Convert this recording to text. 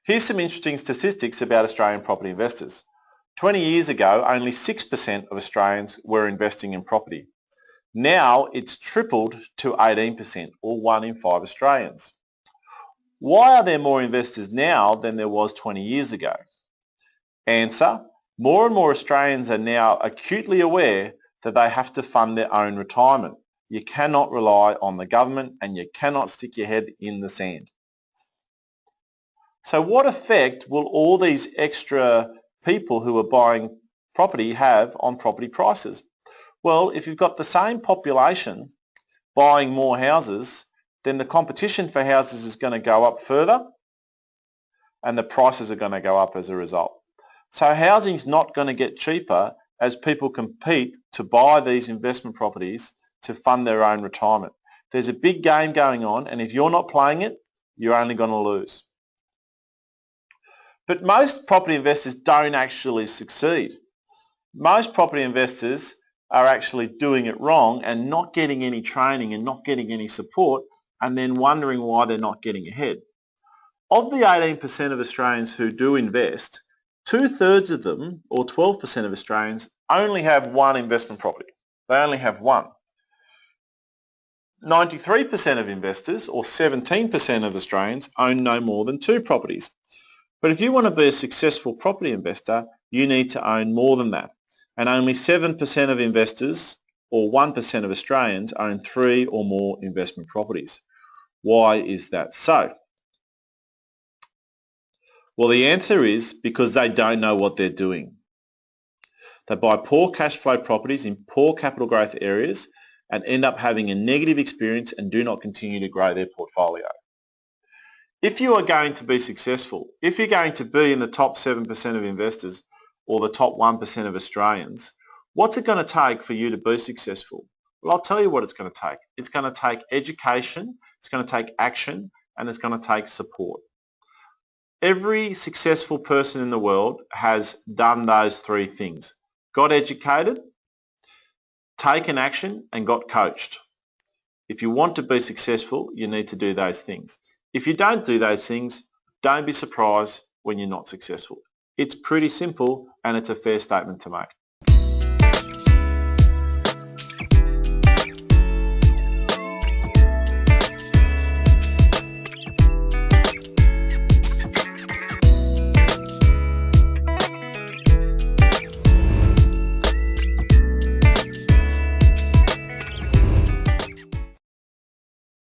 Here's some interesting statistics about Australian property investors. 20 years ago, only 6% of Australians were investing in property. Now it's tripled to 18%, or 1 in 5 Australians. Why are there more investors now than there was 20 years ago? Answer: more and more Australians are now acutely aware that they have to fund their own retirement. You cannot rely on the government and you cannot stick your head in the sand. So what effect will all these extra people who are buying property have on property prices? Well, if you've got the same population buying more houses, then the competition for houses is going to go up further and the prices are going to go up as a result. So housing's not going to get cheaper as people compete to buy these investment properties to fund their own retirement. There's a big game going on, and if you're not playing it, you're only going to lose. But most property investors don't actually succeed. Most property investors are actually doing it wrong and not getting any training and not getting any support, and then wondering why they're not getting ahead. Of the 18% of Australians who do invest, 2/3 of them, or 12% of Australians, only have one investment property. They only have one. 93% of investors, or 17% of Australians, own no more than 2 properties. But if you want to be a successful property investor, you need to own more than that. And only 7% of investors, or 1% of Australians, own 3 or more investment properties. Why is that so? Well, the answer is because they don't know what they're doing. They buy poor cash flow properties in poor capital growth areas and end up having a negative experience and do not continue to grow their portfolio. If you are going to be successful, if you're going to be in the top 7% of investors or the top 1% of Australians, what's it going to take for you to be successful? Well, I'll tell you what it's going to take. It's going to take education, it's going to take action, and it's going to take support. Every successful person in the world has done those 3 things: got educated, taken action, and got coached. If you want to be successful, you need to do those things. If you don't do those things, don't be surprised when you're not successful. It's pretty simple, and it's a fair statement to make.